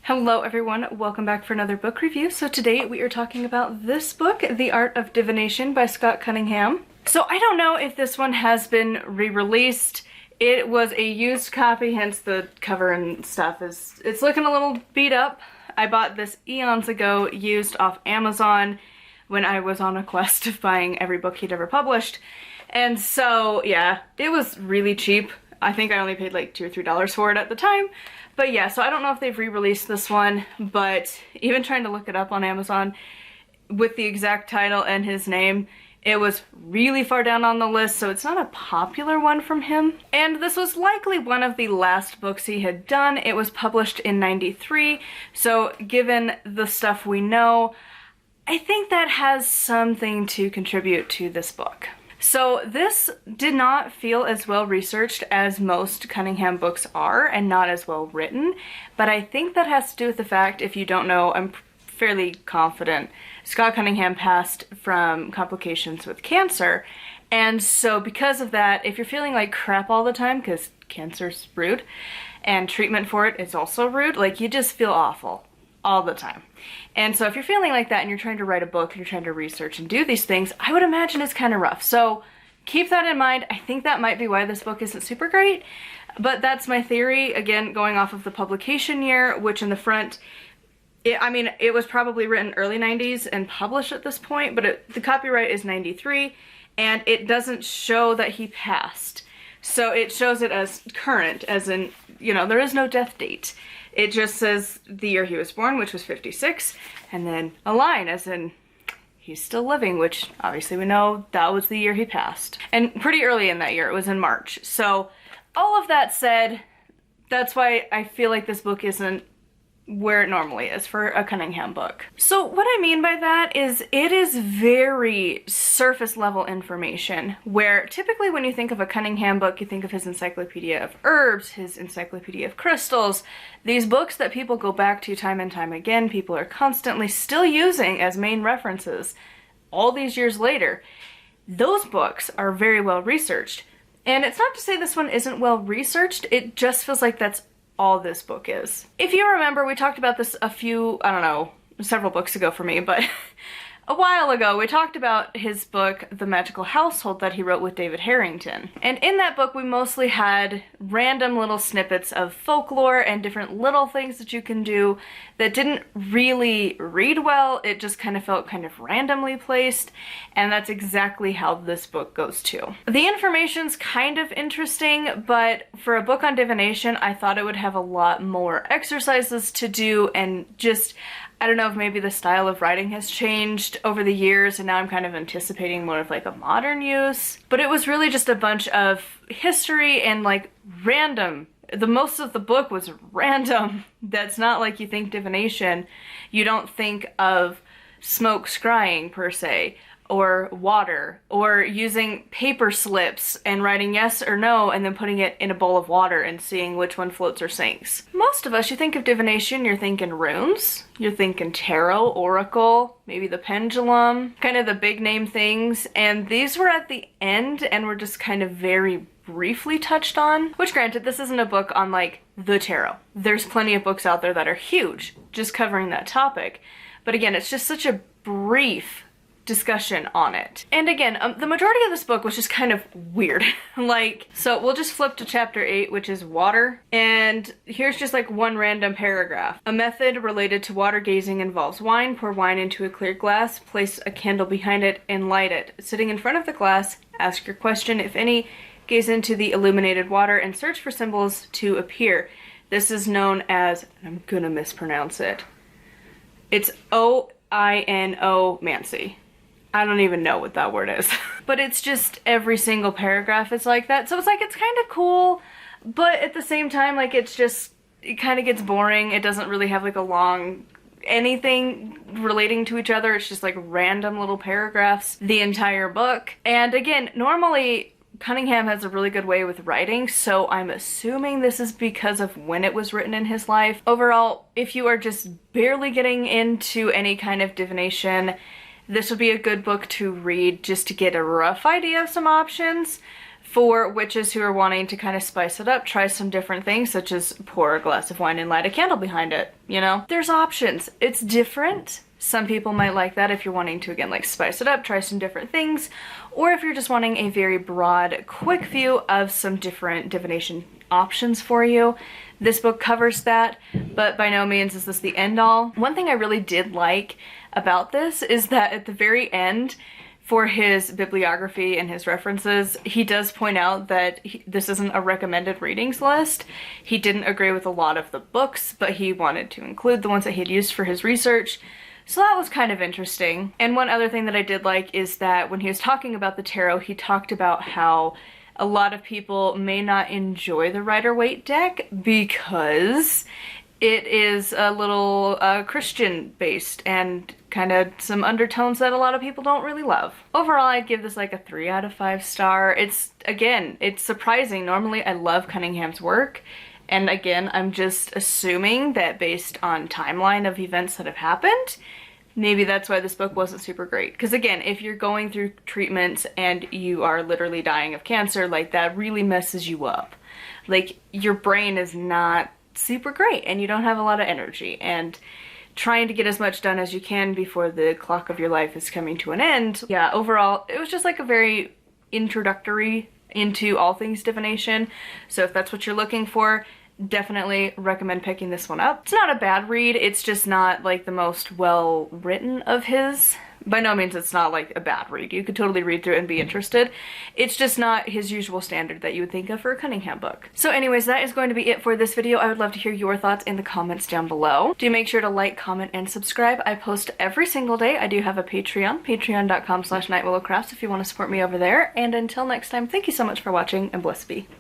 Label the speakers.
Speaker 1: Hello everyone, welcome back for another book review. So today we are talking about this book, The Art of Divination by Scott Cunningham. So I don't know if this one has been re-released. It was a used copy, hence the cover and stuff it's looking a little beat up. I bought this eons ago, used off Amazon when I was on a quest of buying every book he'd ever published. And so yeah, it was really cheap. I think I only paid like $2 or $3 for it at the time. But yeah, so I don't know if they've re-released this one, but even trying to look it up on Amazon with the exact title and his name, it was really far down on the list, so it's not a popular one from him. And this was likely one of the last books he had done. It was published in '93, so given the stuff we know, I think that has something to contribute to this book. So this did not feel as well researched as most Cunningham books are, and not as well written, but I think that has to do with the fact, if you don't know, I'm fairly confident, Scott Cunningham passed from complications with cancer, and so because of that, if you're feeling like crap all the time, because cancer's rude, and treatment for it is also rude, like you just feel awful all the time. And so if you're feeling like that and you're trying to write a book and you're trying to research and do these things, I would imagine it's kind of rough. So keep that in mind. I think that might be why this book isn't super great, but that's my theory. Again, going off of the publication year, which in the front, it was probably written early 90s and published at this point, but the copyright is 93 and it doesn't show that he passed. So it shows it as current, as in, there is no death date. It just says the year he was born, which was 56, and then a line as in he's still living, which obviously we know that was the year he passed. And pretty early in that year, it was in March. So all of that said, that's why I feel like this book isn't where it normally is for a Cunningham book. So what I mean by that is it is very surface level information, where typically when you think of a Cunningham book, you think of his Encyclopedia of Herbs, his Encyclopedia of Crystals, these books that people go back to time and time again, people are constantly still using as main references all these years later. Those books are very well researched. And it's not to say this one isn't well researched, it just feels like that's all this book is. If you remember, we talked about this several books ago for me, but a while ago, we talked about his book, The Magical Household, that he wrote with David Harrington. And in that book, we mostly had random little snippets of folklore and different little things that you can do that didn't really read well. It just kind of felt kind of randomly placed, and that's exactly how this book goes too. The information's kind of interesting, but for a book on divination, I thought it would have a lot more exercises to do, and just, I don't know if maybe the style of writing has changed over the years and now I'm kind of anticipating more of like a modern use. But it was really just a bunch of history and like random. The most of the book was random. That's not like you think divination. You don't think of smoke scrying per se, or water, or using paper slips and writing yes or no and then putting it in a bowl of water and seeing which one floats or sinks. Most of us, you think of divination, you're thinking runes, you're thinking tarot, oracle, maybe the pendulum, kind of the big name things, and these were at the end and were just kind of very briefly touched on, which granted, this isn't a book on like the tarot. There's plenty of books out there that are huge just covering that topic, but again, it's just such a brief discussion on it. And again, the majority of this book was just kind of weird. So we'll just flip to chapter 8, which is water. And here's just like one random paragraph. A method related to water gazing involves wine. Pour wine into a clear glass, place a candle behind it, and light it. Sitting in front of the glass, ask your question, if any, gaze into the illuminated water and search for symbols to appear. This is known as, I'm gonna mispronounce it. It's O-I-N-O-mancy. I don't even know what that word is. But it's just every single paragraph is like that. So it's like, it's kind of cool, but at the same time, like it kind of gets boring. It doesn't really have like a long anything relating to each other. It's just like random little paragraphs the entire book. And again, normally Cunningham has a really good way with writing, so I'm assuming this is because of when it was written in his life. Overall, if you are just barely getting into any kind of divination, this would be a good book to read just to get a rough idea of some options. for witches who are wanting to kind of spice it up, try some different things, such as pour a glass of wine and light a candle behind it, you know? There's options. It's different. Some people might like that if you're wanting to, again, like spice it up, try some different things, or if you're just wanting a very broad, quick view of some different divination options for you. This book covers that, but by no means is this the end-all. One thing I really did like about this is that at the very end, for his bibliography and his references, he does point out that this isn't a recommended readings list. He didn't agree with a lot of the books, but he wanted to include the ones that he had used for his research. So that was kind of interesting. And one other thing that I did like is that when he was talking about the tarot, he talked about how a lot of people may not enjoy the Rider-Waite deck because it is a little Christian-based and kind of some undertones that a lot of people don't really love. Overall, I'd give this like a 3 out of 5 star. It's, again, it's surprising. Normally, I love Cunningham's work. And again, I'm just assuming that based on timeline of events that have happened, maybe that's why this book wasn't super great. Because again, if you're going through treatments and you are literally dying of cancer, like that really messes you up. Like your brain is not super great and you don't have a lot of energy, and trying to get as much done as you can before the clock of your life is coming to an end. Yeah, overall, it was just like a very introductory into all things divination. So if that's what you're looking for, definitely recommend picking this one up. It's not a bad read, it's just not like the most well written of his. By no means it's not like a bad read. You could totally read through it and be interested. It's just not his usual standard that you would think of for a Cunningham book. So anyways, that is going to be it for this video. I would love to hear your thoughts in the comments down below. Do make sure to like, comment, and subscribe. I post every single day. I do have a Patreon, patreon.com/nightwillowcrafts if you want to support me over there. And until next time, thank you so much for watching, and blessed be.